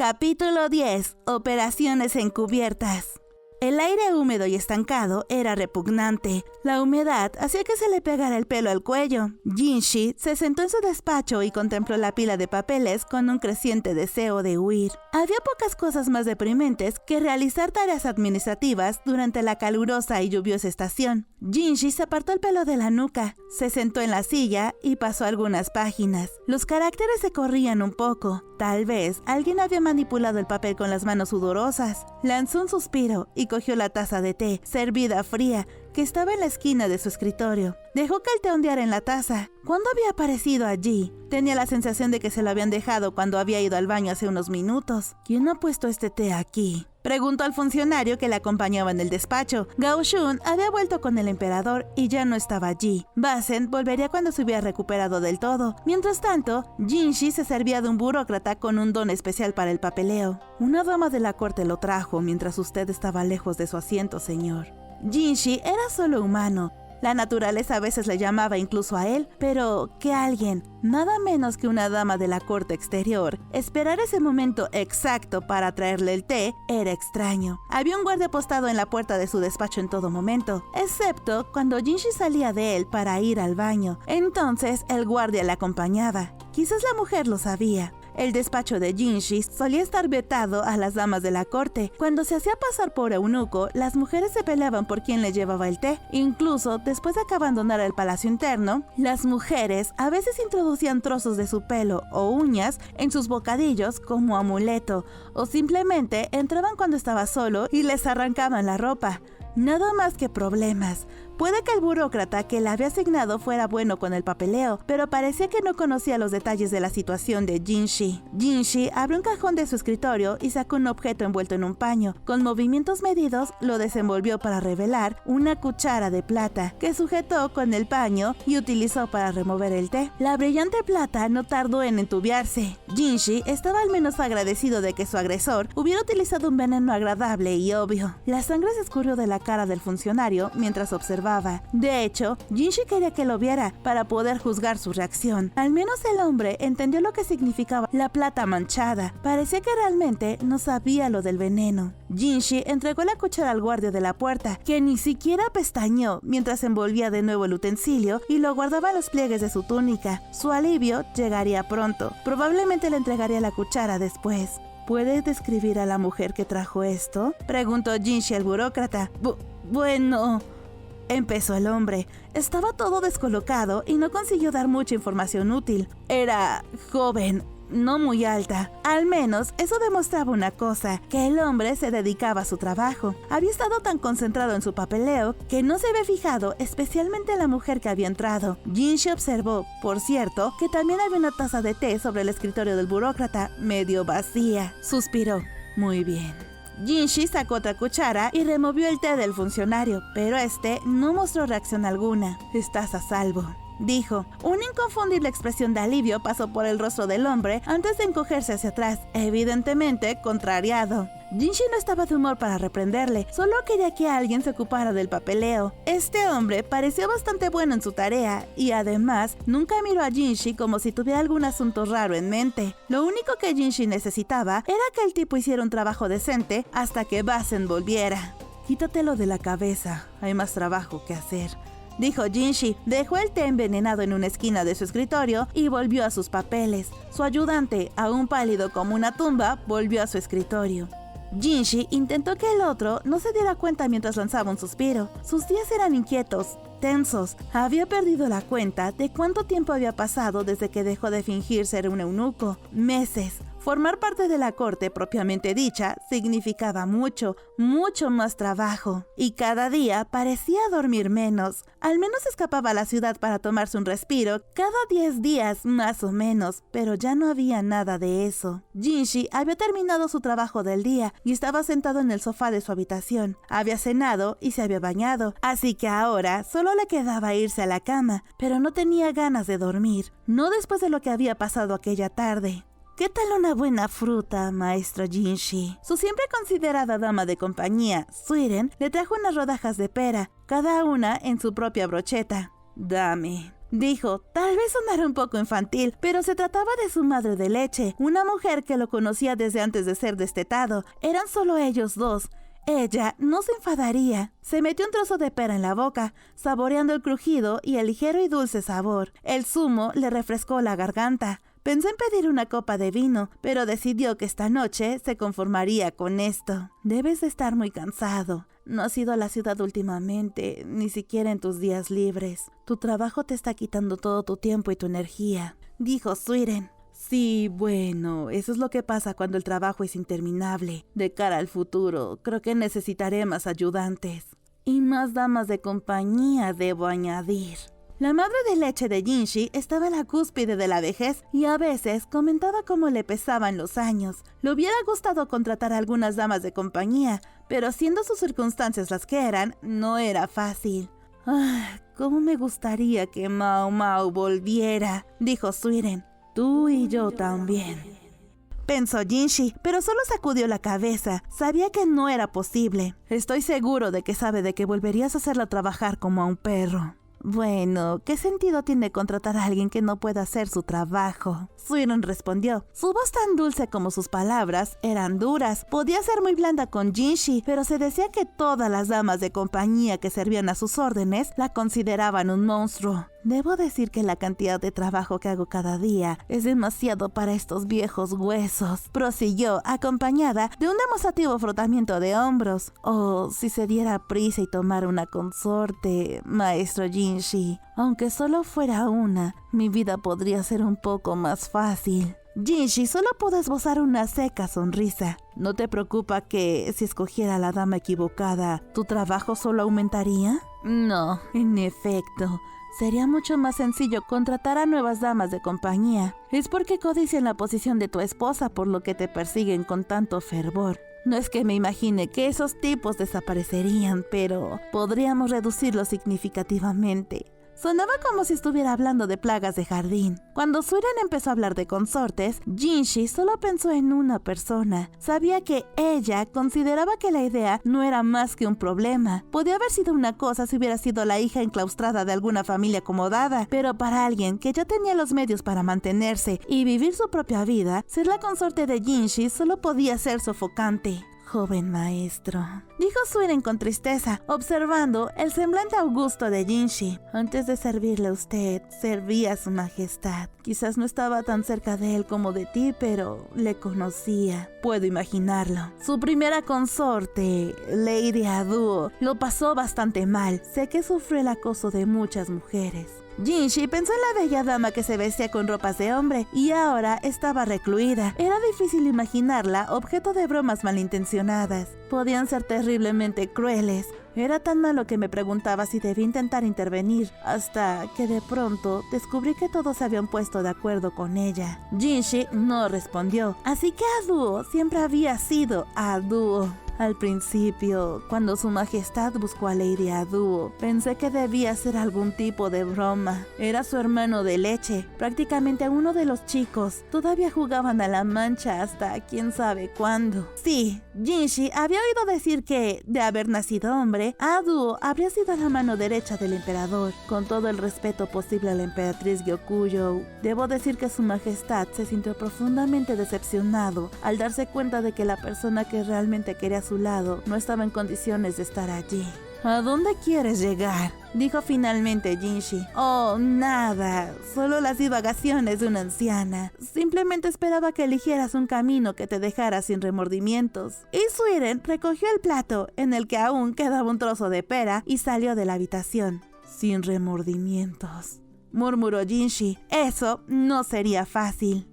Capítulo 10. Operaciones encubiertas. El aire húmedo y estancado era repugnante. La humedad hacía que se le pegara el pelo al cuello. Jinshi se sentó en su despacho y contempló la pila de papeles con un creciente deseo de huir. Había pocas cosas más deprimentes que realizar tareas administrativas durante la calurosa y lluviosa estación. Jinshi se apartó el pelo de la nuca, se sentó en la silla y pasó algunas páginas. Los caracteres se corrían un poco. Tal vez alguien había manipulado el papel con las manos sudorosas. Lanzó un suspiro y cogió la taza de té, servida fría, que estaba en la esquina de su escritorio. Dejó que el té ondeara en la taza. ¿Cuándo había aparecido allí? Tenía la sensación de que se lo habían dejado cuando había ido al baño hace unos minutos. ¿Quién ha puesto este té aquí?, preguntó al funcionario que le acompañaba en el despacho. Gao Shun había vuelto con el emperador y ya no estaba allí. Basen volvería cuando se hubiera recuperado del todo. Mientras tanto, Jinshi se servía de un burócrata con un don especial para el papeleo. Una dama de la corte lo trajo mientras usted estaba lejos de su asiento, señor. Jinshi era solo humano. La naturaleza a veces le llamaba incluso a él, pero que alguien, nada menos que una dama de la corte exterior, esperara ese momento exacto para traerle el té era extraño. Había un guardia postado en la puerta de su despacho en todo momento, excepto cuando Jinshi salía de él para ir al baño. Entonces el guardia la acompañaba. Quizás la mujer lo sabía. El despacho de Jinshi solía estar vetado a las damas de la corte. Cuando se hacía pasar por eunuco, las mujeres se peleaban por quién le llevaba el té. Incluso después de que abandonara el palacio interno, las mujeres a veces introducían trozos de su pelo o uñas en sus bocadillos como amuleto, o simplemente entraban cuando estaba solo y les arrancaban la ropa. Nada más que problemas. Puede que el burócrata que le había asignado fuera bueno con el papeleo, pero parecía que no conocía los detalles de la situación de Jinshi. Jinshi abrió un cajón de su escritorio y sacó un objeto envuelto en un paño. Con movimientos medidos, lo desenvolvió para revelar una cuchara de plata, que sujetó con el paño y utilizó para remover el té. La brillante plata no tardó en entubiarse. Jinshi estaba al menos agradecido de que su agresor hubiera utilizado un veneno agradable y obvio. La sangre se escurrió de la cara del funcionario mientras observaba. De hecho, Jinshi quería que lo viera para poder juzgar su reacción. Al menos el hombre entendió lo que significaba la plata manchada. Parecía que realmente no sabía lo del veneno. Jinshi entregó la cuchara al guardia de la puerta, que ni siquiera pestañeó mientras envolvía de nuevo el utensilio y lo guardaba en los pliegues de su túnica. Su alivio llegaría pronto. Probablemente le entregaría la cuchara después. ¿Puede describir a la mujer que trajo esto?, preguntó Jinshi al burócrata. Bueno... empezó el hombre. Estaba todo descolocado y no consiguió dar mucha información útil. Era joven, no muy alta. Al menos eso demostraba una cosa, que el hombre se dedicaba a su trabajo. Había estado tan concentrado en su papeleo que no se había fijado especialmente en la mujer que había entrado. Jinshi observó, por cierto, que también había una taza de té sobre el escritorio del burócrata, medio vacía. Suspiró. Muy bien. Jinshi sacó otra cuchara y removió el té del funcionario, pero este no mostró reacción alguna. «Estás a salvo», dijo. Una inconfundible expresión de alivio pasó por el rostro del hombre antes de encogerse hacia atrás, evidentemente contrariado. Jinshi no estaba de humor para reprenderle, solo quería que alguien se ocupara del papeleo. Este hombre parecía bastante bueno en su tarea y además nunca miró a Jinshi como si tuviera algún asunto raro en mente. Lo único que Jinshi necesitaba era que el tipo hiciera un trabajo decente hasta que Basen volviera. «Quítatelo de la cabeza, hay más trabajo que hacer», dijo Jinshi. Dejó el té envenenado en una esquina de su escritorio y volvió a sus papeles. Su ayudante, aún pálido como una tumba, volvió a su escritorio. Jinshi intentó que el otro no se diera cuenta mientras lanzaba un suspiro. Sus días eran inquietos, tensos. Había perdido la cuenta de cuánto tiempo había pasado desde que dejó de fingir ser un eunuco. Meses. Formar parte de la corte propiamente dicha significaba mucho, mucho más trabajo. Y cada día parecía dormir menos. Al menos escapaba a la ciudad para tomarse un respiro cada 10 días más o menos, pero ya no había nada de eso. Jinshi había terminado su trabajo del día y estaba sentado en el sofá de su habitación. Había cenado y se había bañado, así que ahora solo le quedaba irse a la cama, pero no tenía ganas de dormir, no después de lo que había pasado aquella tarde. ¿Qué tal una buena fruta, maestro Jinshi? Su siempre considerada dama de compañía, Suiren, le trajo unas rodajas de pera, cada una en su propia brocheta. «Dame». dijo. Tal vez sonara un poco infantil, pero se trataba de su madre de leche, una mujer que lo conocía desde antes de ser destetado. Eran solo ellos dos. Ella no se enfadaría. Se metió un trozo de pera en la boca, saboreando el crujido y el ligero y dulce sabor. El zumo le refrescó la garganta. Pensó en pedir una copa de vino, pero decidió que esta noche se conformaría con esto. Debes de estar muy cansado. No has ido a la ciudad últimamente, ni siquiera en tus días libres. Tu trabajo te está quitando todo tu tiempo y tu energía, dijo Suiren. Sí, bueno, eso es lo que pasa cuando el trabajo es interminable. De cara al futuro, creo que necesitaré más ayudantes. Y más damas de compañía, debo añadir. La madre de leche de Jinshi estaba en la cúspide de la vejez y a veces comentaba cómo le pesaban los años. Le hubiera gustado contratar a algunas damas de compañía, pero siendo sus circunstancias las que eran, no era fácil. Cómo me gustaría que Mao Mao volviera, dijo Suiren. Tú y yo también, pensó Jinshi, pero solo sacudió la cabeza. Sabía que no era posible. Estoy seguro de que sabe de que volverías a hacerla trabajar como a un perro. Bueno, ¿qué sentido tiene contratar a alguien que no pueda hacer su trabajo? Suiren respondió. Su voz tan dulce como sus palabras eran duras. Podía ser muy blanda con Jinshi, pero se decía que todas las damas de compañía que servían a sus órdenes la consideraban un monstruo. Debo decir que la cantidad de trabajo que hago cada día es demasiado para estos viejos huesos, prosiguió, acompañada de un demostrativo frotamiento de hombros. Oh, si se diera prisa y tomara una consorte, maestro Jinshi. Aunque solo fuera una, mi vida podría ser un poco más fácil. Jinshi solo pudo esbozar una seca sonrisa. ¿No te preocupa que si escogiera a la dama equivocada, tu trabajo solo aumentaría? No, en efecto. Sería mucho más sencillo contratar a nuevas damas de compañía. Es porque codician la posición de tu esposa, por lo que te persiguen con tanto fervor. No es que me imagine que esos tipos desaparecerían, pero podríamos reducirlo significativamente. Sonaba como si estuviera hablando de plagas de jardín. Cuando Suiren empezó a hablar de consortes, Jinshi solo pensó en una persona. Sabía que ella consideraba que la idea no era más que un problema. Podía haber sido una cosa si hubiera sido la hija enclaustrada de alguna familia acomodada, pero para alguien que ya tenía los medios para mantenerse y vivir su propia vida, ser la consorte de Jinshi solo podía ser sofocante. Joven maestro, dijo Suiren con tristeza, observando el semblante augusto de Jinshi. Antes de servirle a usted, servía a su majestad. Quizás no estaba tan cerca de él como de ti, pero le conocía. Puedo imaginarlo. Su primera consorte, Lady Aduo, lo pasó bastante mal. Sé que sufrió el acoso de muchas mujeres. Jinshi pensó en la bella dama que se vestía con ropas de hombre y ahora estaba recluida. Era difícil imaginarla objeto de bromas malintencionadas. Podían ser terriblemente crueles. Era tan malo que me preguntaba si debía intentar intervenir, hasta que de pronto descubrí que todos se habían puesto de acuerdo con ella. Jinshi no respondió, así que Aduo siempre había sido Aduo. Al principio, cuando su majestad buscó a Lady Aduo, pensé que debía ser algún tipo de broma. Era su hermano de leche, prácticamente uno de los chicos. Todavía jugaban a la mancha hasta quién sabe cuándo. Sí, Jinshi había oído decir que, de haber nacido hombre, Aduo habría sido la mano derecha del emperador. Con todo el respeto posible a la emperatriz Gyokujou, debo decir que su majestad se sintió profundamente decepcionado al darse cuenta de que la persona que realmente quería a su lado no estaba en condiciones de estar allí. ¿A dónde quieres llegar?, dijo finalmente Jinshi. Oh, nada, solo las divagaciones de una anciana. Simplemente esperaba que eligieras un camino que te dejara sin remordimientos. Y Suiren recogió el plato, en el que aún quedaba un trozo de pera, y salió de la habitación. Sin remordimientos, murmuró Jinshi. Eso no sería fácil.